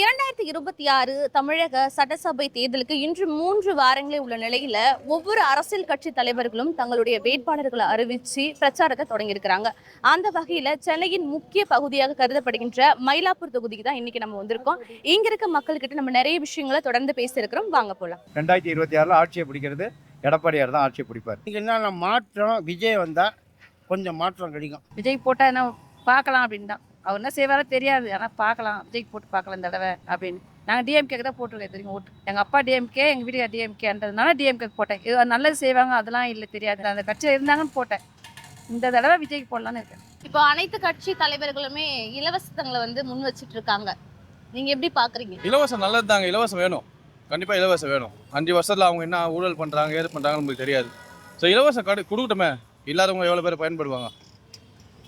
2026 தமிழக சட்டசபை தேர்தலுக்கு இன்று 3 வாரங்களே உள்ள நிலையில ஒவ்வொரு அரசியல் கட்சி தலைவர்களும் தங்களுடைய வேட்பாளர்களை அறிவிச்சு பிரச்சாரத்தை தொடங்கியிருக்கிறாங்க. அந்த வகையில சென்னையின் முக்கிய பகுதியாக கருதப்படுகின்ற மயிலாப்பூர் தொகுதிக்கு தான் இன்னைக்கு நம்ம வந்திருக்கோம். இங்க இருக்க மக்கள்கிட்ட நம்ம நிறைய விஷயங்களை தொடர்ந்து பேசியிருக்கிறோம். வாங்க போலாம். 2026 ஆட்சியை பிடிக்கிறது எடப்பாடியார் தான் ஆட்சியை பிடிப்பார். என்னென்ன மாற்றம் விஜய் வந்தால் கொஞ்சம் மாற்றம் கிடைக்கும். விஜய் போட்டால் என்ன பார்க்கலாம் அப்படின்னு தான். அவர் என்ன செய்வாரோ தெரியாது, ஆனால் பார்க்கலாம், விஜய்க்கு போட்டு பார்க்கலாம் இந்த தடவை அப்படின்னு. நாங்கள் டிஎம்கேக்கு தான் போட்டிருக்கோம் தெரியும் ஓட்டு. எங்கள் அப்பா டிஎம்கே, எங்கள் வீட்டுக்கு டிஎம்கேன்றதுனால டிஎம்கேக்கு போட்டேன். இது நல்லது செய்வாங்க அதெல்லாம் இல்லை, தெரியாது, அந்த கட்சியில் இருந்தாங்கன்னு போட்டேன். இந்த தடவை விஜய்க்கு போடலான்னு இருக்கேன். இப்போ அனைத்து கட்சி தலைவர்களுமே இலவசங்களை முன் வச்சுட்டு இருக்காங்க. நீங்க எப்படி பாக்குறீங்க? இலவசம் நல்லது தாங்க, இலவசம் வேணும், கண்டிப்பாக இலவசம் வேணும். 5 வருஷத்தில் அவங்க என்ன ஊழல் பண்ணுறாங்க ஏது பண்ணுறாங்கன்னு நமக்கு தெரியாது. ஸோ இலவசம் கொடுக்கட்டுமே, இல்லாதவங்க எவ்வளோ பேர் பயன்படுவாங்க.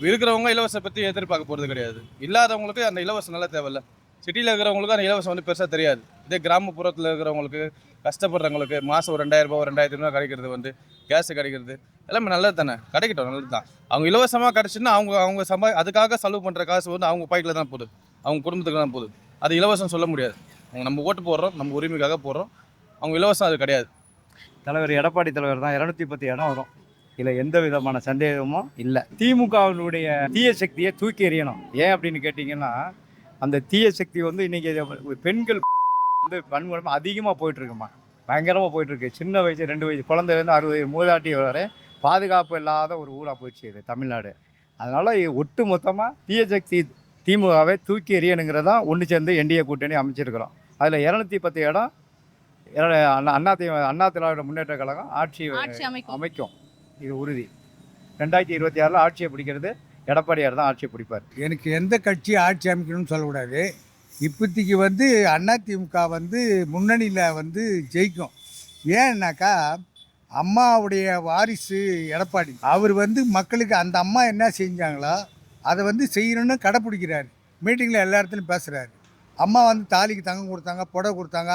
இருக்கிறவங்க இலவசம் பற்றி எதிர்பார்க்க போகிறது கிடையாது. இல்லாதவங்களுக்கு அந்த இலவசம் நல்லா தேவையில்ல. சிட்டியில் இருக்கிறவங்களுக்கு அந்த இலவசம் பெருசாக தெரியாது. இதே கிராமப்புறத்தில் இருக்கிறவங்களுக்கு, கஷ்டப்படுறவங்களுக்கு மாதம் ஒரு 2000 ரூபா, ஒரு 2500 கிடைக்கிறது, கேஸு கிடைக்கிறது எல்லாமே நல்லது தானே, கிடைக்கட்டும், நல்லது தான். அவங்க இலவசமாக கிடச்சுன்னா அவங்க அதுக்காக செலவு பண்ணுற காசு அவங்க பாய்க்கில் தான் போகுது, அவங்க குடும்பத்துக்கு தான் போகுது. அது இலவசம் சொல்ல முடியாது. அவங்க நம்ம ஓட்டு போடுறோம், நம்ம உரிமைக்காக போடுறோம், அவங்க இலவசம் அது கிடையாது. தலைவர் எடப்பாடி தலைவர் தான் 210 இடம் வரும், இதில் எந்த விதமான சந்தேகமும் இல்லை. திமுகவினுடைய தீய சக்தியை தூக்கி எறியணும். ஏன் அப்படின்னு கேட்டிங்கன்னா, அந்த தீய சக்தி இன்றைக்கி பெண்கள் வன்முறை அதிகமாக போயிட்டுருக்குமா, பயங்கரமாக போயிட்டுருக்கு. சின்ன வயசு 2 வயசு குழந்தைலேருந்து 60 வயசு மூதாட்டி வரை பாதுகாப்பு இல்லாத ஒரு ஊராக போயிடுச்சு இது தமிழ்நாடு. அதனால் ஒட்டு மொத்தமாக தீய சக்தி திமுகவை தூக்கி எறியணுங்கிறதான் ஒன்று சேர்ந்து என்டிஏ கூட்டணி அமைச்சிருக்கிறோம். அதில் 210 இடம் அண்ணா திராவிட முன்னேற்ற கழகம் ஆட்சி அமைக்கும், இது உறுதி. 2026 ஆட்சியை பிடிக்கிறது எடப்பாடியார் தான் ஆட்சியை பிடிப்பார். எனக்கு எந்த கட்சி ஆட்சி அமைக்கணும்னு சொல்லக்கூடாது. இப்போதைக்கு அதிமுக முன்னணியில் ஜெயிக்கும். ஏன்னாக்கா அம்மாவுடைய வாரிசு எடப்பாடி. அவர் மக்களுக்கு அந்த அம்மா என்ன செஞ்சாங்களோ அதை செய்யணும்னு கடைப்பிடிக்கிறாரு. மீட்டிங்கில் எல்லா இடத்துலையும் பேசுகிறாரு. அம்மா தாலிக்கு தங்கம் கொடுத்தாங்க, புடவை கொடுத்தாங்க,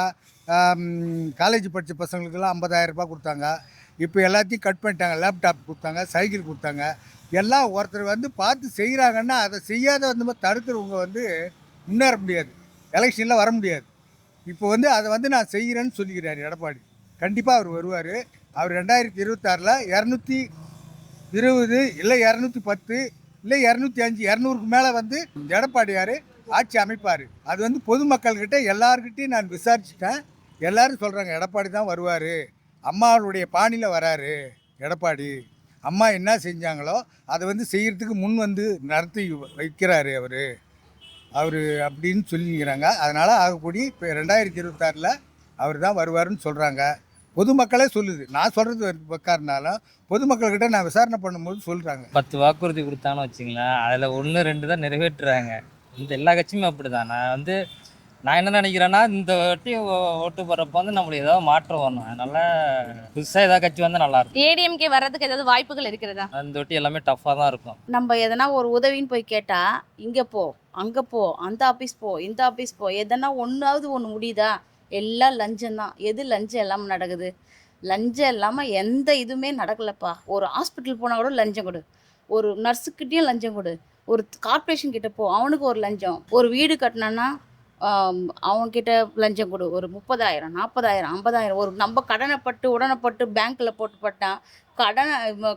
காலேஜ் படித்த பசங்களுக்கெல்லாம் 50,000 ரூபாய் கொடுத்தாங்க. இப்போ எல்லாத்தையும் கட் பண்ணிட்டாங்க, லேப்டாப் கொடுத்தாங்க, சைக்கிள் கொடுத்தாங்க. எல்லாம் ஒருத்தர் பார்த்து செய்கிறாங்கன்னா அதை செய்யாத தடுக்கிறவங்க முன்னேற முடியாது, எலெக்ஷனில் வர முடியாது. இப்போ அதை நான் செய்கிறேன்னு சொல்லிக்கிறார் எடப்பாடி. கண்டிப்பாக அவர் வருவார். அவர் 2026 220 இல்லை 210 இல்லை 205 200க்கு மேலே எடப்பாடியார் ஆட்சி அமைப்பார். அது பொதுமக்கள்கிட்ட எல்லாருக்கிட்டையும் நான் விசாரிச்சுட்டேன். எல்லோரும் சொல்கிறாங்க எடப்பாடி தான் வருவார், அம்மாவுடைய பாணியில் வராரு எடப்பாடி. அம்மா என்ன செஞ்சாங்களோ அதை செய்கிறதுக்கு முன் நடத்தி வைக்கிறாரு அவர் அப்படின்னு சொல்லிக்கிறாங்க. அதனால் ஆகக்கூடிய இப்போ 2026 அவர் தான் வருவாருன்னு சொல்கிறாங்க. பொதுமக்களே சொல்லுது. நான் சொல்கிறது பக்காருனாலும் பொதுமக்கள்கிட்ட நான் விசாரணை பண்ணும்போது சொல்கிறாங்க. 10 வாக்குறுதி கொடுத்தான்னு வச்சுங்களேன், அதில் 1 2 தான் நிறைவேற்றுறாங்க. இந்த எல்லா கட்சியுமே அப்படி தான். நான் என்ன நினைக்கிறேன்னா, இந்த வாட்டி ஓட்டு போடுறப்போ நம்மளுக்கு ஏதாவது மாற்றம் வரணும். அதனால புதுசாக ஏதாவது கட்சி நல்லா இருக்கும். ஏடிஎம்கே வர்றதுக்கு ஏதாவது வாய்ப்புகள் இருக்கிறதா? அந்த வாட்டி எல்லாமே டஃப்பாக தான் இருக்கும். நம்ம எதனா ஒரு உதவின்னு போய் கேட்டால் இங்கே போ, அங்கே போ, அந்த ஆஃபீஸ் போ, இந்த ஆஃபீஸ் போ, எதனா ஒன்று முடியுதா? எல்லாம் லஞ்சம் தான். எது லஞ்சம் இல்லாமல் நடக்குது? லஞ்சம் இல்லாமல் எந்த இதுவுமே நடக்கலப்பா. ஒரு ஹாஸ்பிட்டல் போனால் கூட லஞ்சம் கொடு, ஒரு நர்ஸுக்கிட்டேயும் லஞ்சம் கொடு, ஒரு கார்பரேஷன் கிட்ட போ, அவனுக்கு ஒரு லஞ்சம். ஒரு வீடு கட்டினான்னா அவங்கக்கிட்ட லஞ்சம் கொடு, ஒரு 30,000 40,000 50,000. ஒரு நம்ம உடனப்பட்டு பேங்க்கில் போட்டுப்பட்டான்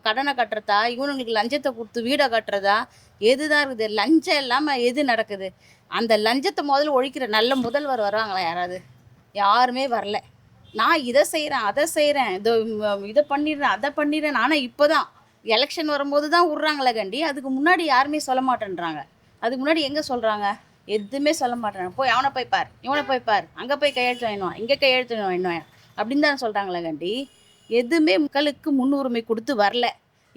கடனை கட்டுறதா, இவனுங்களுக்கு லஞ்சத்தை கொடுத்து வீடை கட்டுறதா, எது தான் இருக்குது? லஞ்சம் இல்லாமல் எது நடக்குது? அந்த லஞ்சத்தை முதல்ல ஒழிக்கிற நல்ல முதல்வர் வருவாங்களா? யாராவது? யாருமே வரல. நான் இதை செய்கிறேன், அதை செய்கிறேன், இதை பண்ணிடுறேன், அதை பண்ணிடுறேன். ஆனால் இப்போ தான் எலெக்ஷன் வரும்போது தான் விட்றாங்களே கண்டி. அதுக்கு முன்னாடி யாருமே சொல்ல மாட்டேன்றாங்க. அதுக்கு முன்னாடி எங்கே சொல்கிறாங்க? எதுவுமே சொல்ல மாட்டேறாங்க. போய் அவனை போய் பார், இவனை போய் பார், அங்கே போய் கையெழுத்து வாங்கினுவான், இங்கே கையெழுத்து வாங்கினுவான் அப்படின்னு தான் சொல்கிறாங்களே கண்டி. எதுவுமே மக்களுக்கு முன்னுரிமை கொடுத்து வரல.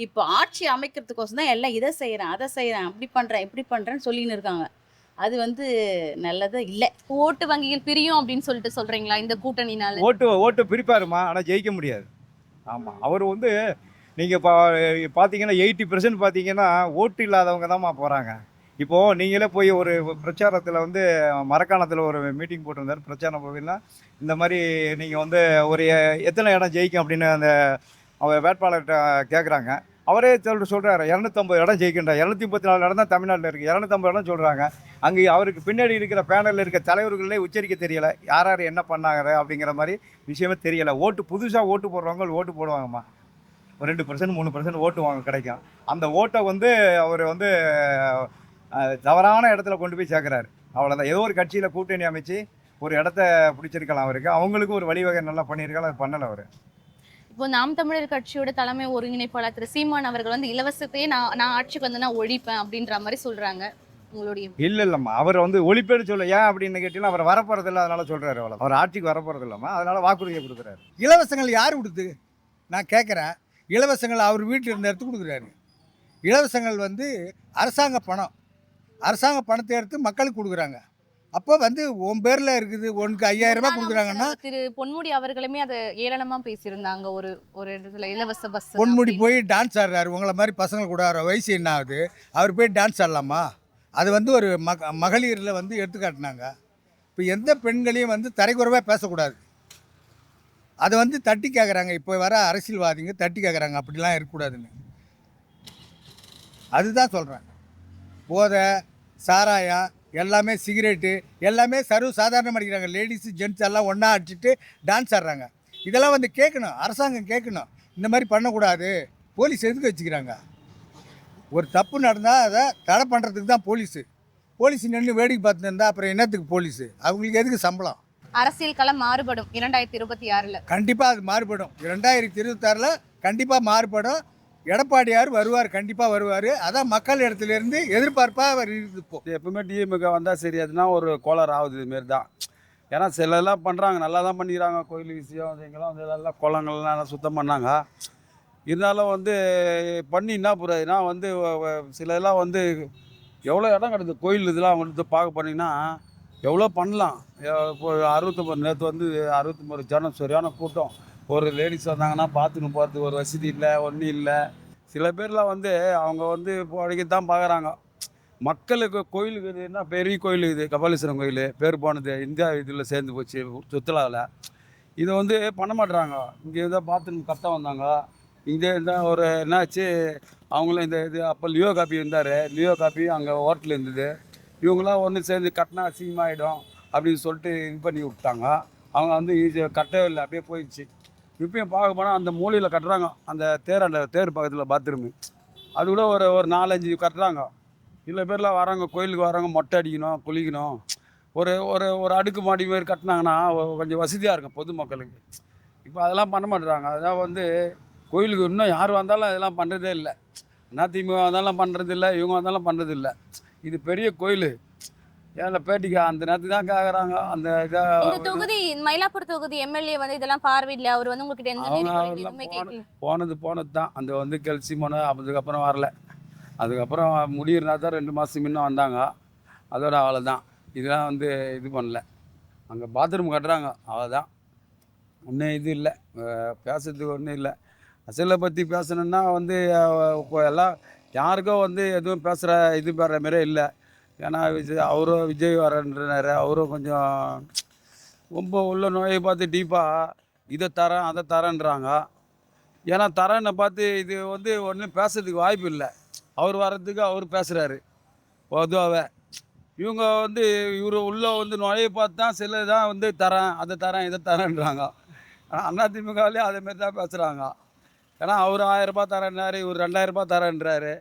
இப்போ ஆட்சி அமைக்கிறதுக்கோசம் தான் எல்லாம் இதை செய்கிறேன், அதை செய்கிறேன், அப்படி பண்ணுறேன், இப்படி பண்ணுறேன்னு சொல்லின்னு இருக்காங்க. அது நல்லதா இல்லை. ஓட்டு வங்கிகள் பிரியும் அப்படின்னு சொல்றீங்களா இந்த கூட்டணினால? ஓட்டு பிரிப்பாருமா, ஆனால் ஜெயிக்க முடியாது. ஆமாம், அவர் நீங்கள் பார்த்தீங்கன்னா 80% பார்த்தீங்கன்னா ஓட்டு இல்லாதவங்க தான்மா போகிறாங்க. இப்போது நீங்களே போய் ஒரு பிரச்சாரத்தில் மரக்காணத்தில் ஒரு மீட்டிங் போட்டிருந்தார். பிரச்சாரம் போவீங்கன்னா இந்த மாதிரி நீங்கள் ஒரு எத்தனை இடம் ஜெயிக்கும் அப்படின்னு அந்த வேட்பாளர்கிட்ட கேட்குறாங்க. அவரே சொல்கிறாரு 250 இடம் ஜெயிக்கின்ற 234 இடம் தான் தமிழ்நாட்டில் இருக்குது, 250 இடம் சொல்கிறாங்க. அங்கே அவருக்கு பின்னாடி இருக்கிற பேனலில் இருக்க தலைவர்களே உச்சரிக்க தெரியலை, யார் யார் என்ன பண்ணாங்க அப்படிங்கிற மாதிரி விஷயமே தெரியலை. புதுசாக ஓட்டு போடுறவங்க ஓட்டு போடுவாங்கம்மா, ஒரு 2% 3% ஓட்டு வாங்க கிடைக்கும். அந்த ஓட்டை வந்து அவர் வந்து தவறான இடத்துல கொண்டு போய் சேர்க்குறாரு, அவ்வளோதான். ஏதோ ஒரு கட்சியில் கூட்டணி அமைச்சு ஒரு இடத்த பிடிச்சிருக்கலாம் அவருக்கு, அவங்களுக்கும் ஒரு வழிவகை நல்லா பண்ணியிருக்கலாம், அது பண்ணலை அவர். இப்போ நாம் தமிழர் கட்சியோட தலைமை ஒருங்கிணைப்பாளர் திரு சீமான் அவர்கள் வந்து இலவசத்தையே நான் ஆட்சிக்கு வந்து நான் ஒழிப்பேன் அப்படின்ற மாதிரி சொல்றாங்க. உங்களுடைய இல்லைம்மா, அவர் வந்து ஒழிப்பேன்னு சொல்ல ஏன் அப்படின்னு கேட்டீங்கன்னா அவர் வரப்போறதில்லை, அதனால சொல்றாரு. அவ்வளோ, அவர் ஆட்சிக்கு வரப்போறது இல்லைம்மா, அதனால வாக்குறுதியை கொடுக்குறாரு. இலவசங்கள் யார் கொடுத்து நான் கேட்குறேன். இலவசங்கள் அவர் வீட்டில் இருந்த எடுத்து கொடுக்குறாரு. இலவசங்கள் வந்து அரசாங்க பணம், அரசாங்க பணத்தை எடுத்து மக்களுக்கு கொடுக்குறாங்க. அப்போ வந்து உன் பேரில் இருக்குது, உனக்கு 5000 ரூபாய் கொடுக்குறாங்கன்னா. திரு பொன்முடி அவர்களுமே அதை ஏளனமா பேசியிருந்தாங்க ஒரு இடத்துல, இலவச பஸ். பொன்முடி போய் டான்ஸ் ஆடுறாரு, உங்களை மாதிரி பசங்க கூட வயசு என்ன ஆகுது, அவர் போய் டான்ஸ் ஆடலாமா? அது வந்து ஒரு மகளிரில் வந்து எடுத்துக்காட்டினாங்க. இப்போ எந்த பெண்களையும் வந்து தரைக்குறைவாக பேசக்கூடாது, அதை வந்து தட்டி கேட்குறாங்க. இப்போ வர அரசியல்வாதிங்க தட்டி கேட்குறாங்க, அப்படிலாம் இருக்கக்கூடாதுன்னு. அதுதான் சொல்கிறேன். போதை, சாராயம், எல்லாமே சிகரெட்டு, எல்லாமே சர்வ சாதாரணம் அடிக்கிறாங்க. லேடிஸு ஜென்ட்ஸ் எல்லாம் ஒன்றா அடிச்சுட்டு டான்ஸ் ஆடுறாங்க. இதெல்லாம் வந்து கேட்கணும், அரசாங்கம் கேட்கணும், இந்த மாதிரி பண்ணக்கூடாது. போலீஸ் எதுக்கு வச்சுக்கிறாங்க? ஒரு தப்பு நடந்தால் அதை தடை பண்ணுறதுக்கு தான் போலீஸ் நின்று வேடிக்கை பார்த்துட்டு இருந்தால் அப்புறம் என்னத்துக்கு போலீஸு? அவங்களுக்கு எதுக்கு சம்பளம்? அரசியல் களம் மாறுபடும் 2026. கண்டிப்பாக அது மாறுபடும். 2026 கண்டிப்பாக மாறுபடும். எடப்பாடியார் வருவார், கண்டிப்பாக வருவார். அதான் மக்கள் இடத்துலேருந்து எதிர்பார்ப்பாக அவர் இருக்குது. இப்போ எப்பவுமே டிஎம்கே வந்தால் சரி, அதுனா ஒரு கோளாறு ஆகுது இதுமாரி தான். ஏன்னா சிலலாம் பண்ணுறாங்க, நல்லா தான் பண்ணிக்கிறாங்க. கோயில் விஷயம் இங்கெல்லாம் வந்து எல்லாம் குளங்கள்லாம் நல்லா சுத்தம் பண்ணாங்க. இருந்தாலும் வந்து பண்ணி என்ன போகிறதுனா வந்து சிலதெல்லாம் வந்து எவ்வளோ இடம் கிடக்குது கோயில், இதெல்லாம் வந்து பார்க்க போனீங்கன்னா எவ்வளோ பண்ணலாம். இப்போ 69 நேற்று வந்து 69 ஜனம் சரியான கூட்டம். ஒரு லேடிஸ் வந்தாங்கன்னா பார்த்துன்னு போகிறது ஒரு வசதி இல்லை, ஒன்றும் இல்லை. சில பேர்லாம் வந்து அவங்க வந்து இப்போ தான் பார்க்குறாங்க. மக்களுக்கு கோயிலுக்கு இது என்ன பெரிய கோயில், இது கபாலீஸ்வரன் கோயில் பேர் போனது இந்தியா இதில் சேர்ந்து போச்சு சுற்றுலாவில். இதை வந்து பண்ண மாட்டுறாங்க. இங்கே தான் பார்த்துன்னு கத்த வந்தாங்க. இங்கே இருந்தால் ஒரு என்னாச்சு, அவங்களும் இந்த இது அப்போ லியோ காப்பி இருந்தார், லியோ காப்பி அங்கே ஹோட்டல் இருந்தது. இவங்களாம் ஒன்று சேர்ந்து கட்டினா அசிங்கமாகிடும் அப்படின்னு சொல்லிட்டு இது பண்ணி விட்டாங்க. அவங்க வந்து கட்டவே இல்லை, அப்படியே போயிடுச்சு. இப்பயும் பார்க்க போனால் அந்த மூலையில் கட்டுறாங்க, அந்த தேர் பக்கத்தில் பாத்ரூமு, அது கூட ஒரு 4-5 கட்டுறாங்க. சில பேர்லாம் வராங்க, கோயிலுக்கு வராங்க, மொட்டை அடிக்கணும், குளிக்கணும், ஒரு ஒரு ஒரு அடுக்கு மாடி மாரி கட்டினாங்கன்னா கொஞ்சம் வசதியாக இருக்கும் பொதுமக்களுக்கு. இப்போ அதெல்லாம் பண்ண மாட்டுறாங்க. அதான் வந்து கோயிலுக்கு இன்னும் யார் வந்தாலும் அதெல்லாம் பண்ணுறதே இல்லை. அதிமுக வந்தாலும் பண்ணுறது இல்லை, இவங்க வந்தாலும் பண்ணுறது இல்லை. இது பெரிய கோயில், ஏன்னா பேட்டிக்கு அந்த நேரத்துக்கு தான் கேட்குறாங்க. அந்த இந்த தொகுதி மயிலாப்பூர் தொகுதி எம்எல்ஏ வந்து இதெல்லாம் பார்வையில்லை, அவர் வந்து உங்ககிட்ட எந்த போனது தான். அந்த வந்து கெல்சி போன அதுக்கப்புறம் வரல. அதுக்கப்புறம் முடியிறனா தான் 2 மாதம் முன்ன வந்தாங்க, அதோட அவ்வளோதான். இதெல்லாம் வந்து இது பண்ணல. அங்கே பாத்ரூம் கட்டுறாங்க, அவ்வளோதான். ஒன்றும் இது இல்லை, பேசுறதுக்கு ஒன்றும் இல்லை. அரசியலை பற்றி பேசணுன்னா வந்து இப்போ எல்லாம் யாருக்கோ வந்து எதுவும் பேசுகிற இது பெற மாரியே இல்லை. ஏன்னா விஜய் வரன்றாரு, அவரும் கொஞ்சம் ரொம்ப உள்ள நோயை பார்த்து டீப்பாக இதை தரேன் அதை தரேன்றாங்க. ஏன்னா தரேன்னை பார்த்து இது வந்து ஒன்றும் பேசுறதுக்கு வாய்ப்பு இல்லை. அவர் வர்றதுக்கு அவர் பேசுகிறாரு பொதுவாகவே. இவங்க வந்து இவர் உள்ளே வந்து நுழைய பார்த்து தான் சில தான் வந்து தரேன் அதை தரேன் இதை தரேன்றாங்க. ஆனால் அதிமுகவிலே அதேமாரி தான் பேசுகிறாங்க. ஏன்னா அவர் 1000 ரூபாய் தரேன்னாரு, இவர் 2000 ரூபாய் தரேன்றாரு.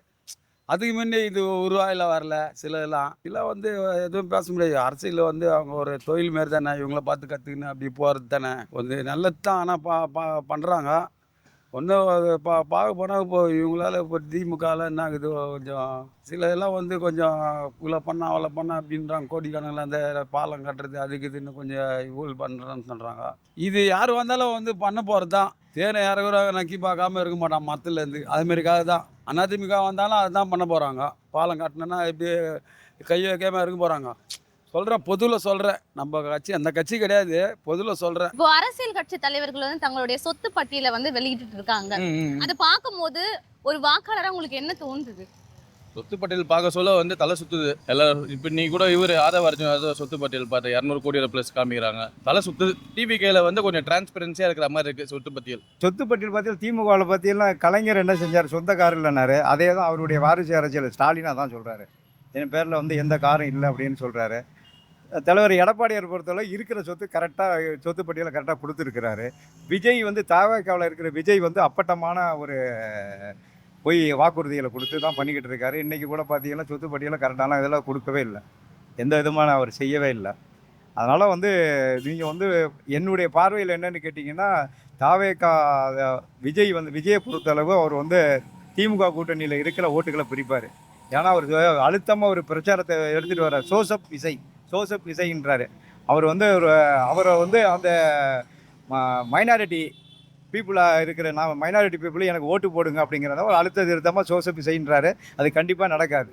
அதுக்கு முன்னே இது உருவாயில் வரல. சிலதெல்லாம் இல்லை வந்து எதுவும் பேச முடியாது. அரசியலில் வந்து அவங்க ஒரு தொழில் மாரி தானே, இவங்கள பார்த்து கற்றுக்கின்னு அப்படி போகிறது தானே வந்து நல்லது தான். ஆனால் பண்ணுறாங்க. ஒன்றும் பார்க்க போனால் இப்போ இவங்களால இப்போ திமுகவில் என்ன ஆகுது, கொஞ்சம் சில இதெல்லாம் வந்து கொஞ்சம் இவ்வளோ பண்ணால் அவ்வளோ பண்ணால் அப்படின்றாங்க. கோடிக்கணக்கில் அந்த பாலம் கட்டுறது அதுக்கு இதுன்னு கொஞ்சம் ஊழல் பண்ணுறேன்னு சொல்கிறாங்க. இது யார் வந்தாலும் வந்து பண்ண போகிறது தான். தேனை யாரும் நக்கி பார்க்காம இருக்க மாட்டான் மத்திலேருந்து. அதுமாரிக்காக தான் அதிமுக வந்தாலும் அதுதான் பண்ண போகிறாங்க. பாலம் கட்டினா எப்படி கை வைக்காமல் இருக்க போகிறாங்க. சொல்கிறேன், பொதுவில் சொல்கிறேன். நம்ம கட்சி அந்த கட்சி கிடையாது, பொதுவில் சொல்கிறேன். இப்போ அரசியல் கட்சி தலைவர்கள் வந்து தங்களுடைய சொத்து பட்டியலை வந்து வெளியிட்டு இருக்காங்க. அதை பார்க்கும்போது ஒரு வாக்காளராக உங்களுக்கு என்ன தோன்றுது? சொத்து பட்டியல் பார்க்க சொல்ல வந்து தலை சுத்துது எல்லாரும். இப்போ நீ கூட இவர் ஆதவ அர்ஜுன் சொத்து பட்டியல் பார்த்து 200 கோடி ப்ளஸ் காமிக்கிறாங்க. தலை சுத்துது. டிவிகேல வந்து கொஞ்சம் டிரான்ஸ்பரன்சியாக இருக்கிற மாதிரி இருக்குது சொத்து பட்டியல். சொத்து பட்டியல் பார்த்தீங்கன்னா திமுகவில் பார்த்தீங்கன்னா கலைஞர் என்ன செஞ்சார், சொந்த கார் இல்லைனாரு. அதே தான் அவருடைய வாரிசு அரசியல் ஸ்டாலினா தான் சொல்கிறாரு. என் பேரில் வந்து எந்த காரும் இல்லை அப்படின்னு சொல்கிறாரு. தலைவர் எடப்பாடியார் பொறுத்தவரை இருக்கிற சொத்து கரெக்டாக சொத்து பட்டியலை கரெக்டாக கொடுத்துருக்கிறாரு. விஜய் வந்து தவேகாவில் இருக்கிற விஜய் வந்து அப்பட்டமான ஒரு போய் வாக்குறுதிகளை கொடுத்து தான் பண்ணிக்கிட்டு இருக்காரு. இன்றைக்கி கூட பார்த்தீங்கன்னா சொத்து பட்டியலை கரெக்டான இதெல்லாம் கொடுக்கவே இல்லை, எந்த விதமான அவர் செய்யவே இல்லை. அதனால் வந்து நீங்கள் வந்து என்னுடைய பார்வையில் என்னென்னு கேட்டிங்கன்னா, தவேகா விஜய் வந்து விஜயை பொறுத்தளவு அவர் வந்து திமுக கூட்டணியில் இருக்கிற ஓட்டுகளை பிரிப்பார். ஏன்னா அவர் அழுத்தமாக ஒரு பிரச்சாரத்தை எடுத்துகிட்டு வர சோசப் இசைன்றாரு. அவர் வந்து அவரை வந்து அந்த மைனாரிட்டி பீப்புளாக இருக்கிற நான் மைனாரிட்டி பீப்புள் எனக்கு ஓட்டு போடுங்க அப்படிங்கிறத ஒரு அழுத்த திருத்தமாக சோசப் இசைன்றாரு. அது கண்டிப்பாக நடக்காது.